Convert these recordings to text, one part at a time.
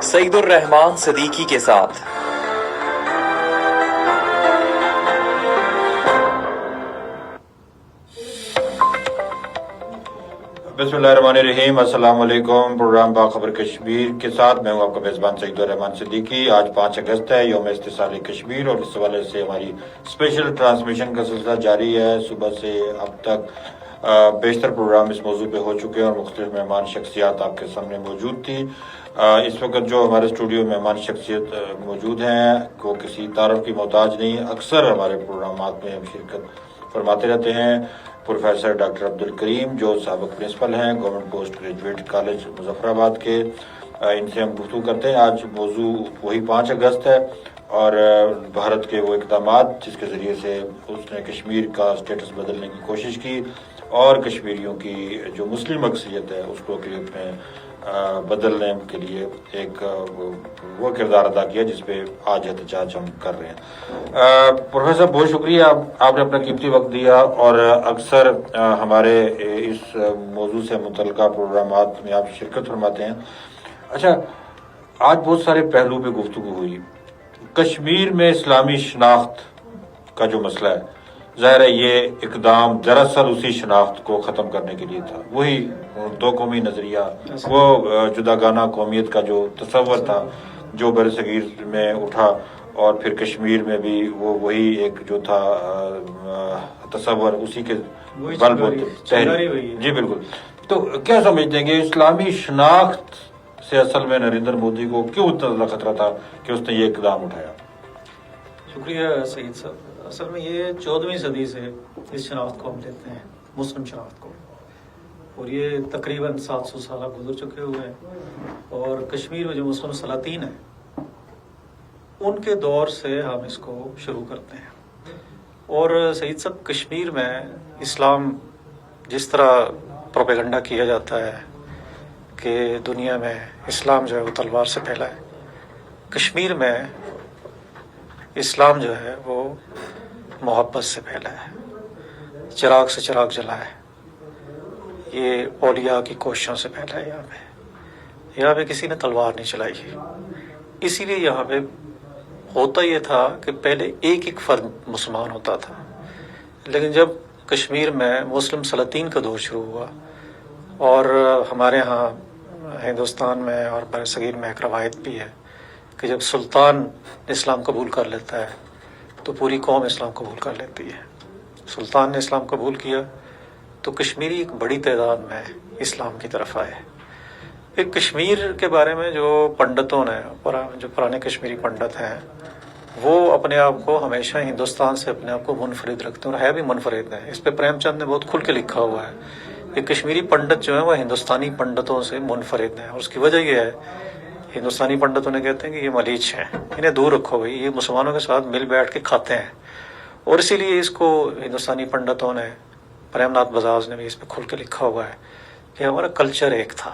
سعید الرحمان صدیقی کے ساتھ بسم اللہ الرحمن الرحیم۔ السلام علیکم۔ پروگرام باخبر کشمیر کے ساتھ میں ہوں آپ کا میزبان سعید الرحمان صدیقی۔ آج 5 اگست ہے، یوم استثمار کشمیر، اور اس حوالے سے ہماری اسپیشل ٹرانسمیشن کا سلسلہ جاری ہے۔ صبح سے اب تک بیشتر پروگرام اس موضوع پہ ہو چکے ہیں اور مختلف مہمان شخصیات آپ کے سامنے موجود تھی۔ اس وقت جو ہمارے اسٹوڈیو میں مہمان شخصیت موجود ہیں وہ کسی تعارف کی محتاج نہیں، اکثر ہمارے پروگرامات میں ہم شرکت فرماتے رہتے ہیں۔ پروفیسر ڈاکٹر عبدالکریم جو سابق پرنسپل ہیں government post graduate college Muzaffar آباد کے، ان سے ہم گفتگو کرتے ہیں۔ آج موضوع وہی 5 اگست ہے اور بھارت کے وہ اقدامات جس کے ذریعے سے اس نے کشمیر کا اسٹیٹس بدلنے کی کوشش کی اور کشمیریوں کی جو مسلم اکثریت ہے اس کو اقلیت میں بدلنے کے لیے ایک وہ کردار ادا کیا جس پہ آج احتجاج ہم کر رہے ہیں۔ پروفیسر بہت شکریہ، آپ نے اپنا قیمتی وقت دیا اور اکثر ہمارے اس موضوع سے متعلقہ پروگرامات میں آپ شرکت فرماتے ہیں۔ اچھا، آج بہت سارے پہلو پہ گفتگو ہوئی۔ کشمیر میں اسلامی شناخت کا جو مسئلہ ہے، ظاہر ہے یہ اقدام دراصل اسی شناخت کو ختم کرنے کے لیے تھا، وہی دو قومی نظریہ، وہ جداگانہ قومیت کا جو تصور تھا جو برصغیر میں اٹھا، اور پھر کشمیر میں بھی وہی ایک جو تھا تصور، اسی کے بل بوتے۔ جی بالکل۔ تو کیا سمجھتے ہیں کہ اسلامی شناخت سے اصل میں نریندر مودی کو کیوں اتنا زیادہ خطرہ تھا کہ اس نے یہ اقدام اٹھایا؟ شکریہ سعید صاحب۔ اصل میں یہ 14ویں صدی سے اس شناخت کو ہم لیتے ہیں، مسلم شناخت کو، اور یہ تقریباً 700 سالہ گزر چکے ہوئے ہیں، اور کشمیر میں جو مسلم سلاطین ہیں ان کے دور سے ہم اس کو شروع کرتے ہیں۔ اور سعید صاحب، کشمیر میں اسلام جس طرح پروپیگنڈا کیا جاتا ہے کہ دنیا میں اسلام جو ہے وہ تلوار سے پھیلا ہے، کشمیر میں اسلام جو ہے وہ محبت سے پھیلا ہے، چراغ سے چراغ جلا ہے، یہ اولیاء کی کوششوں سے پھیلا ہے۔ یہاں پہ کسی نے تلوار نہیں چلائی ہے۔ اسی لیے یہاں پہ ہوتا یہ تھا کہ پہلے ایک فرد مسلمان ہوتا تھا، لیکن جب کشمیر میں مسلم سلاطین کا دور شروع ہوا، اور ہمارے ہاں ہندوستان میں اور برصغیر میں ایک روایت بھی ہے کہ جب سلطان اسلام قبول کر لیتا ہے تو پوری قوم اسلام قبول کر لیتی ہے۔ سلطان نے اسلام قبول کیا تو کشمیری ایک بڑی تعداد میں اسلام کی طرف آئے۔ پھر کشمیر کے بارے میں جو پنڈتوں نے، جو پرانے کشمیری پنڈت ہیں، وہ اپنے آپ کو ہمیشہ ہندوستان سے اپنے آپ کو منفرد رکھتے ہیں، اور ہے بھی منفرد ہیں۔ اس پہ پریم چند نے بہت کھل کے لکھا ہوا ہے کہ کشمیری پنڈت جو ہیں وہ ہندوستانی پنڈتوں سے منفرد ہیں، اور اس کی وجہ یہ ہے، ہندوستانی پنڈتوں نے کہتے ہیں کہ یہ ملیچ ہیں، انہیں دور رکھو بھائی، یہ مسلمانوں کے ساتھ مل بیٹھ کے کھاتے ہیں، اور اسی لیے اس کو ہندوستانی پنڈتوں نے، پریم ناتھ بجاج نے بھی اس پہ کھل کے لکھا ہوا ہے کہ ہمارا کلچر ایک تھا،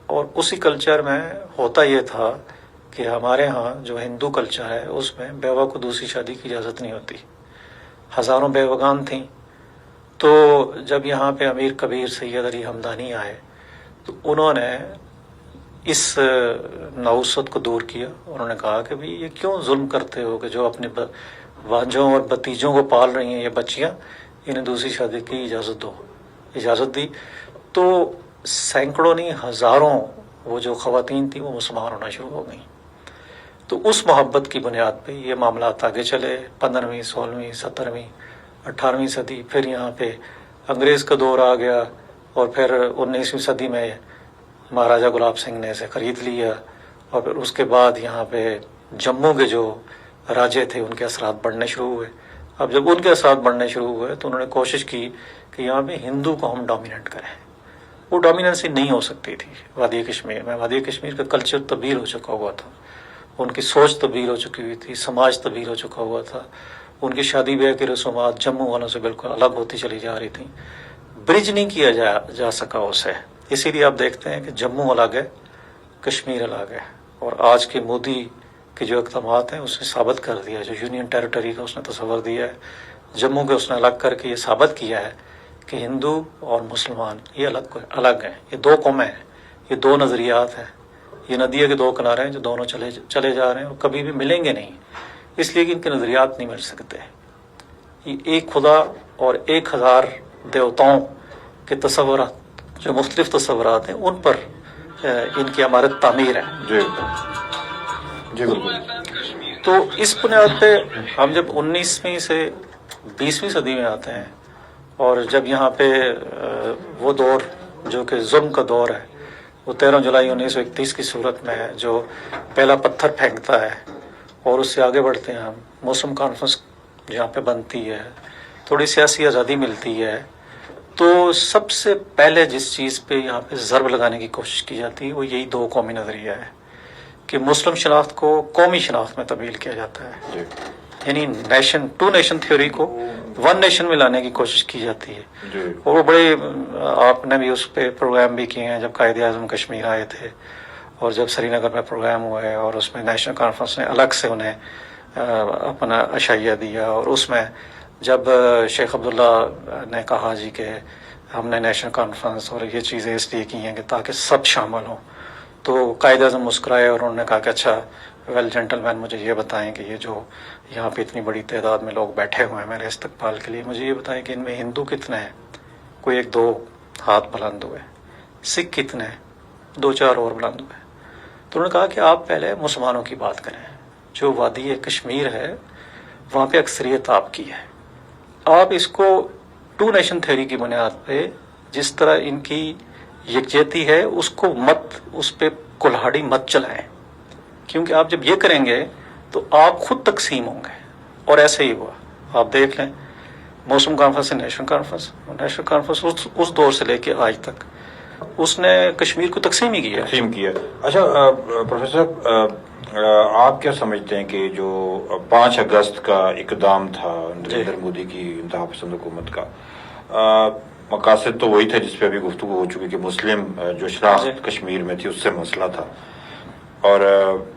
اور اسی کلچر میں ہوتا یہ تھا کہ ہمارے ہاں جو ہندو کلچر ہے اس میں بیوہ کو دوسری شادی کی اجازت نہیں ہوتی، ہزاروں بیوگان تھیں۔ تو جب یہاں پہ امیر کبیر سید علی ہمدانی آئے تو انہوں نے اس نوست کو دور کیا، انہوں نے کہا کہ بھئی یہ کیوں ظلم کرتے ہو کہ جو اپنے بھانجوں اور بھتیجوں کو پال رہی ہیں یہ بچیاں، انہیں دوسری شادی کی اجازت دی۔ تو سینکڑوں نہیں ہزاروں وہ جو خواتین تھیں وہ مسلمان ہونا شروع ہو گئیں۔ تو اس محبت کی بنیاد پہ یہ معاملات آگے چلے، 15ویں 16ویں 17ویں 18ویں صدی، پھر یہاں پہ انگریز کا دور آ گیا، اور پھر 19ویں صدی میں مہاراجہ گلاب سنگھ نے اسے خرید لیا، اور پھر اس کے بعد یہاں پہ جموں کے جو راجے تھے ان کے اثرات بڑھنے شروع ہوئے۔ اب جب ان کے اثرات بڑھنے شروع ہوئے تو انہوں نے کوشش کی کہ یہاں پہ ہندو کو ہم ڈومیننٹ کریں۔ وہ ڈومیننسی نہیں ہو سکتی تھی وادی کشمیر میں، وادی کشمیر کا کلچر تبدیل ہو چکا ہوا تھا، ان کی سوچ تبدیل ہو چکی ہوئی تھی، سماج تبدیل ہو چکا ہوا تھا، ان کی شادی بیاہ کی رسومات جموں والوں سے بالکل الگ ہوتی چلی جا رہی تھیں، برج نہیں کیا جا سکا اسے۔ اسی لیے آپ دیکھتے ہیں کہ جموں الگ ہے، کشمیر الگ ہے، اور آج کے مودی کے جو اقدامات ہیں اس نے ثابت کر دیا، جو یونین ٹیریٹری کا اس نے تصور دیا ہے، جموں کے اس نے الگ کر کے یہ ثابت کیا ہے کہ ہندو اور مسلمان یہ الگ ہیں، یہ دو قومیں ہیں، یہ دو نظریات ہیں، یہ ندیہ کے دو کنارے ہیں جو دونوں چلے جا رہے ہیں اور کبھی بھی ملیں گے نہیں، اس لیے کہ ان کے نظریات نہیں مل سکتے. یہ ایک خدا اور 1000 دیوتاؤں کے تصورات جو مختلف تصورات ہیں ان پر ان کی عمارت تعمیر ہے. جی بالکل. تو اس بنیاد پہ ہم جب 19ویں سے 20ویں صدی میں آتے ہیں اور جب یہاں پہ وہ دور جو کہ ظلم کا دور ہے وہ 13 جولائی 1931 کی صورت میں ہے، جو پہلا پتھر پھینکتا ہے اور اس سے آگے بڑھتے ہیں ہم. مسلم کانفرنس جہاں پہ بنتی ہے، تھوڑی سیاسی آزادی ملتی ہے، تو سب سے پہلے جس چیز پہ یہاں پہ ضرب لگانے کی کوشش کی جاتی ہے وہ یہی دو قومی نظریہ ہے کہ مسلم شناخت کو قومی شناخت میں تبدیل کیا جاتا ہے. یعنی ٹو نیشن تھیوری کو ون نیشن میں لانے کی کوشش کی جاتی ہے. اور وہ بڑے آپ نے بھی اس پہ پروگرام بھی کیے ہیں جب قائد اعظم کشمیر آئے تھے اور جب سری نگر میں پروگرام ہوا ہے اور اس میں نیشنل کانفرنس نے الگ سے انہیں اپنا عشائیہ دیا، اور اس میں جب شیخ عبداللہ نے کہا جی کہ ہم نے نیشنل کانفرنس اور یہ چیزیں اس لیے کی ہیں کہ تاکہ سب شامل ہوں، تو قائد اعظم مسکرائے اور انہوں نے کہا کہ اچھا ویل جینٹل مین، مجھے یہ بتائیں کہ یہ جو یہاں پہ اتنی بڑی تعداد میں لوگ بیٹھے ہوئے ہیں میرے استقبال کے لیے، مجھے یہ بتائیں کہ ان میں ہندو کتنے ہیں؟ کوئی 1-2 ہاتھ بلند ہوئے. سکھ کتنے ہیں؟ 2-4 اور بلند ہوئے. تو انہوں نے کہا کہ آپ پہلے مسلمانوں کی بات کریں. جو وادی کشمیر ہے وہاں پہ اکثریت آپ کی ہے. آپ اس کو ٹو نیشن تھیوری کی بنیاد پہ جس طرح ان کی یکجہتی ہے اس کو اس پہ کلہاڑی مت چلائیں، کیونکہ آپ جب یہ کریں گے تو آپ خود تقسیم ہوں گے. اور ایسے ہی ہوا. آپ دیکھ لیں موسم کانفرنس سے نیشنل کانفرنس اس دور سے لے کے آج تک اس نے کشمیر کو تقسیم ہی کیا. اچھا پروفیسر، آپ کیا سمجھتے ہیں کہ جو 5 اگست کا اقدام تھا نریندر مودی کی انتہا پسند حکومت کا، مقاصد تو وہی تھا جس پہ ابھی گفتگو ہو چکی کہ مسلم جو شناخت کشمیر میں تھی اس سے مسئلہ تھا. اور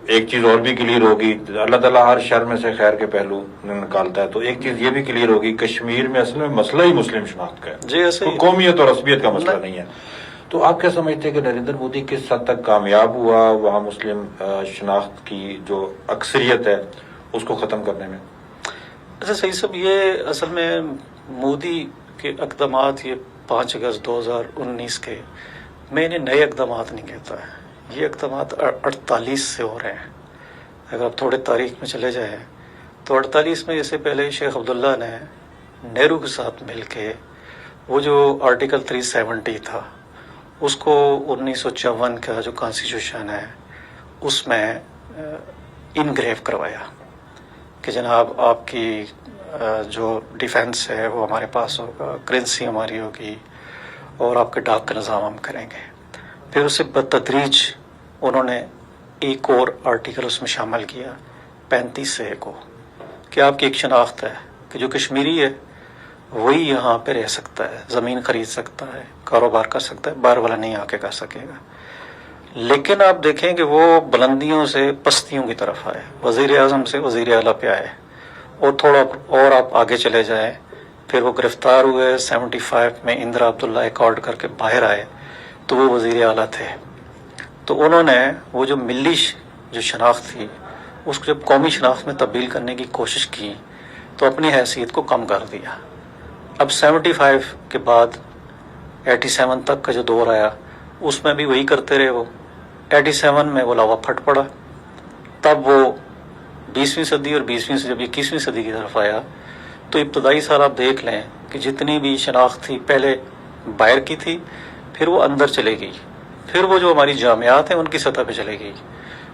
ایک چیز اور بھی کلیئر ہوگی، اللہ تعالیٰ ہر شر میں سے خیر کے پہلو نکالتا ہے، تو ایک چیز یہ بھی کلیئر ہوگی کشمیر میں اصل میں مسئلہ ہی مسلم شناخت کا ہے. جی ایسے ہی قومیت اور عصبیت کا مسئلہ نہیں ہے. تو آپ کیا سمجھتے ہیں کہ نریندر مودی کس حد تک کامیاب ہوا وہاں مسلم شناخت کی جو اکثریت ہے اس کو ختم کرنے میں؟ اچھا صحیح صاحب، یہ اصل میں مودی کے اقدامات یہ 5 اگست 2019 کے، میں انہیں نئے اقدامات نہیں کہتا ہے. یہ اقدامات 48 سے ہو رہے ہیں. اگر آپ تھوڑے تاریخ میں چلے جائیں تو 48 میں اس سے پہلے شیخ عبداللہ نے نہرو کے ساتھ مل کے وہ جو آرٹیکل 370 تھا اس کو 1954 کا جو کانسٹیٹیوشن ہے اس میں انگریو کروایا کہ جناب آپ کی جو ڈیفنس ہے وہ ہمارے پاس ہوگا، کرنسی ہماری ہوگی اور آپ کے ڈاک کا نظام ہم کریں گے. پھر اسے بتدریج انہوں نے ایک اور آرٹیکل اس میں شامل کیا 35 سے کو کہ آپ کی ایک شناخت ہے کہ جو کشمیری ہے وہی یہاں پہ رہ سکتا ہے، زمین خرید سکتا ہے، کاروبار کر سکتا ہے، باہر والا نہیں آ کے کر سکے گا. لیکن آپ دیکھیں کہ وہ بلندیوں سے پستیوں کی طرف آئے، وزیر اعظم سے وزیر اعلیٰ پہ آئے، اور تھوڑا اور آپ آگے چلے جائیں پھر وہ گرفتار ہوئے 75 میں اندرا عبداللہ ایکارڈ کر کے باہر آئے تو وہ وزیر اعلیٰ تھے. تو انہوں نے وہ جو ملی جو شناخت تھی اس کو جب قومی شناخت میں تبدیل کرنے کی کوشش کی تو اپنی حیثیت کو کم کر دیا. اب 75 کے بعد 87 تک کا جو دور آیا اس میں بھی وہی کرتے رہے. وہ 87 میں وہ لاوا پھٹ پڑا. تب وہ 20ویں صدی اور 20ویں سے جب 21ویں صدی کی طرف آیا تو ابتدائی سال آپ دیکھ لیں کہ جتنی بھی شناخت تھی پہلے باہر کی تھی، پھر وہ اندر چلے گئی، پھر وہ جو ہماری جامعات ہیں ان کی سطح پہ چلے گئی،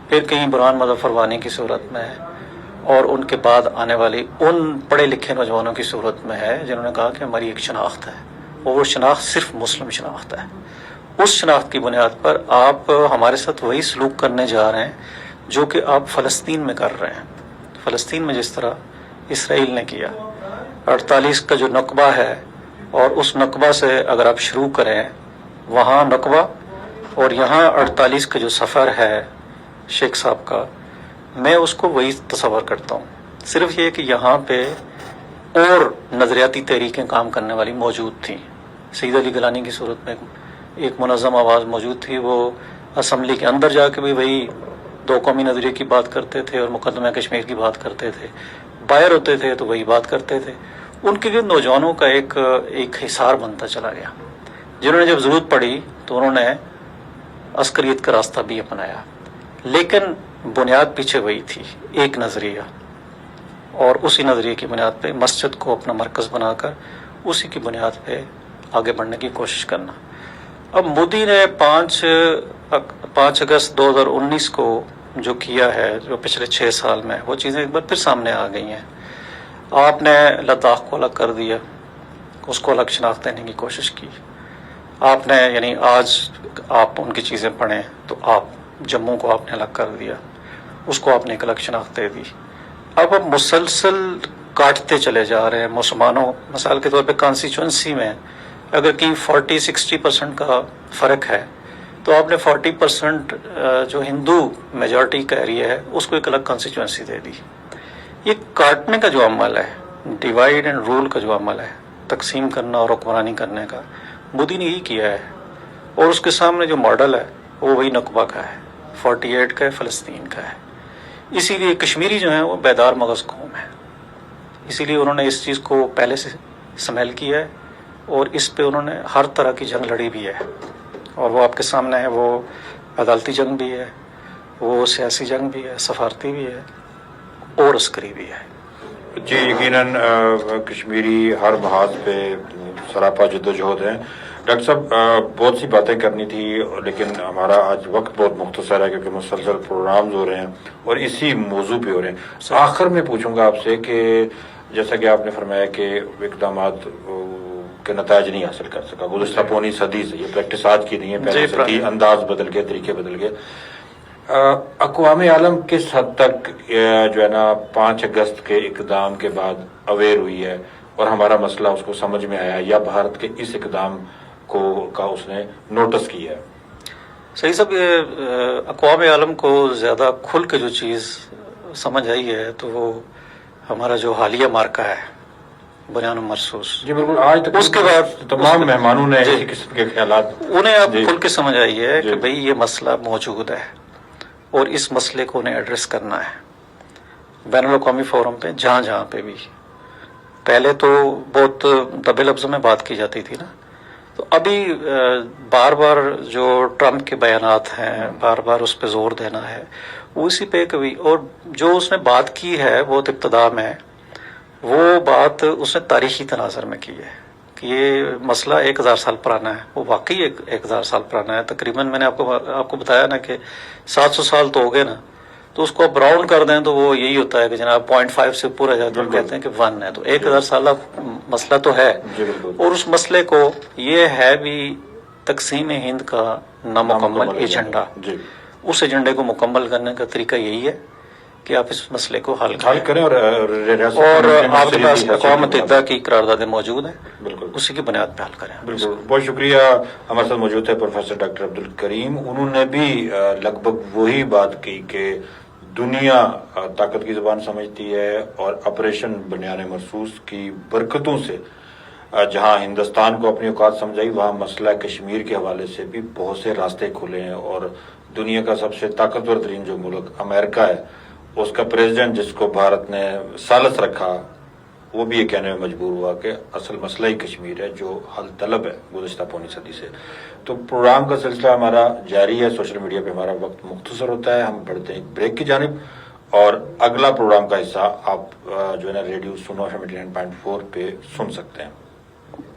پھر کہیں برہان مظفر وانی کی صورت میں اور ان کے بعد آنے والی ان پڑھے لکھے نوجوانوں کی صورت میں ہے جنہوں نے کہا کہ ہماری ایک شناخت ہے اور وہ شناخت صرف مسلم شناخت ہے. اس شناخت کی بنیاد پر آپ ہمارے ساتھ وہی سلوک کرنے جا رہے ہیں جو کہ آپ فلسطین میں کر رہے ہیں. فلسطین میں جس طرح اسرائیل نے کیا 48 کا جو نقبہ ہے، اور اس نقبہ سے اگر آپ شروع کریں وہاں نقبہ اور یہاں 48 کا جو سفر ہے شیخ صاحب کا، میں اس کو وہی تصور کرتا ہوں. صرف یہ کہ یہاں پہ اور نظریاتی تحریکیں کام کرنے والی موجود تھیں. سید علی گیلانی کی صورت میں ایک منظم آواز موجود تھی، وہ اسمبلی کے اندر جا کے بھی وہی دو قومی نظریے کی بات کرتے تھے اور مقدمہ کشمیر کی بات کرتے تھے، باہر ہوتے تھے تو وہی بات کرتے تھے. ان کے لیے نوجوانوں کا ایک حصار بنتا چلا گیا، جنہوں نے جب ضرورت پڑی تو انہوں نے عسکریت کا راستہ بھی اپنایا، لیکن بنیاد پیچھے وہی تھی، ایک نظریہ، اور اسی نظریے کی بنیاد پہ مسجد کو اپنا مرکز بنا کر اسی کی بنیاد پہ آگے بڑھنے کی کوشش کرنا. اب مودی نے 5 اگست 2019 کو جو کیا ہے، جو پچھلے 6 سال میں، وہ چیزیں ایک بار پھر سامنے آ گئی ہیں. آپ نے لداخ کو الگ کر دیا، اس کو الگ شناخت دینے کی کوشش کی. آپ نے یعنی آج آپ ان کی چیزیں پڑھیں تو آپ جموں کو آپ نے الگ کر دیا، اس کو آپ نے ایک الگ شناخت دے دی. اب مسلسل کاٹتے چلے جا رہے ہیں مسلمانوں. مثال کے طور پہ کانسٹیچوئنسی میں اگر کہیں 40-60% کا فرق ہے تو آپ نے 40% جو ہندو میجورٹی کا ایریا ہے اس کو ایک الگ کانسٹیچوئنسی دے دی. یہ کاٹنے کا جو عمل ہے، ڈیوائڈ اینڈ رول کا جو عمل ہے، تقسیم کرنا اور حکمرانی کرنے کا، مودی نے یہی کیا ہے. اور اس کے سامنے جو ماڈل ہے وہ وہی نقبہ کا ہے، 48 کا ہے، فلسطین کا ہے. اسی لیے کشمیری جو ہیں وہ بیدار مغز قوم ہے، اسی لیے انہوں نے اس چیز کو پہلے سے سمیل کیا ہے اور اس پہ انہوں نے ہر طرح کی جنگ لڑی بھی ہے. اور وہ آپ کے سامنے ہے، وہ عدالتی جنگ بھی ہے، وہ سیاسی جنگ بھی ہے، سفارتی بھی ہے اور عسکری بھی ہے. جی یقیناً کشمیری ہر محاذ پہ سراپا جدوجہد ہے. ڈاکٹر صاحب بہت سی باتیں کرنی تھی لیکن ہمارا آج وقت بہت مختصر ہے کیونکہ مسلسل پروگرامز ہو رہے ہیں اور اسی موضوع پہ ہو رہے ہیں. آخر میں پوچھوں گا آپ سے کہ جیسا کہ آپ نے فرمایا کہ اقدامات کے نتائج نہیں حاصل کر سکا گزشتہ پونی صدی سے، یہ پریکٹس آج کی نہیں ہے، پہلے سے تھی، انداز بدل گئے، طریقے بدل گئے. اقوام عالم کس حد تک جو ہے نا 5 اگست کے اقدام کے بعد اویئر ہوئی ہے اور ہمارا مسئلہ اس کو سمجھ میں آیا، یا بھارت کے اس اقدام کا اس نے نوٹس کیا ہے؟ صحیح صاحب، اقوام عالم کو زیادہ کھل کے جو چیز سمجھ آئی ہے تو وہ ہمارا جو حالیہ مارکہ ہے بنیان مرصوص. جی بالکل. آج تک اس کے بعد تمام مہمانوں نے اسی قسم کے خیالات انہیں اب کھل کے سمجھ آئی ہے کہ بھئی یہ مسئلہ موجود ہے اور اس مسئلے کو انہیں ایڈریس کرنا ہے بین الاقوامی فورم پہ، جہاں جہاں پہ بھی. پہلے تو بہت دبے لفظوں میں بات کی جاتی تھی نا، تو ابھی بار بار جو ٹرمپ کے بیانات ہیں، بار بار اس پہ زور دینا ہے، وہ اسی پہ کبھی، اور جو اس نے بات کی ہے بہت ابتدا میں، وہ بات اس نے تاریخی تناظر میں کی ہے کہ یہ مسئلہ 1000 سال پرانا ہے. وہ واقعی 1000 سال پرانا ہے. تقریباً میں نے آپ کو بتایا نا کہ 700 سال تو ہو گئے نا، تو اس کو آپ راؤنڈ کر دیں تو وہ یہی ہوتا ہے کہ جناب 0.5 سے پورا جاتا ہے، کہتے ہیں کہ 1 ہے. تو 1000 سالہ مسئلہ تو ہے، اور اس مسئلے کو یہ ہے بھی تقسیم ہند کا نامکمل ایجنڈا. اس ایجنڈے کو مکمل کرنے کا طریقہ یہی ہے کہ آپ اس مسئلے کو حل کریں اور آپ کے پاس اقوام متحدہ کی قراردادیں موجود ہیں، بالکل اسی کی بنیاد پہ حل کریں. بالکل. بہت شکریہ. ہمارے ساتھ موجود ہے پروفیسر ڈاکٹر عبدالکریم. انہوں نے بھی لگ بھگ وہی بات کی کہ دنیا طاقت کی زبان سمجھتی ہے اور آپریشن بنیان مرصوص کی برکتوں سے جہاں ہندوستان کو اپنی اوقات سمجھائی، وہاں مسئلہ کشمیر کے حوالے سے بھی بہت سے راستے کھلے ہیں. اور دنیا کا سب سے طاقتور ترین جو ملک امریکہ ہے، اس کا پریزیڈنٹ جس کو بھارت نے ثالث رکھا، وہ بھی یہ کہنے میں مجبور ہوا کہ اصل مسئلہ ہی کشمیر ہے جو حل طلب ہے گزشتہ پونی صدی سے. تو پروگرام کا سلسلہ ہمارا جاری ہے. سوشل میڈیا پہ ہمارا وقت مختصر ہوتا ہے، ہم بڑھتے ہیں ایک بریک کی جانب، اور اگلا پروگرام کا حصہ آپ جو ہے نا ریڈیو سنو FM 89.4 پہ سن سکتے ہیں.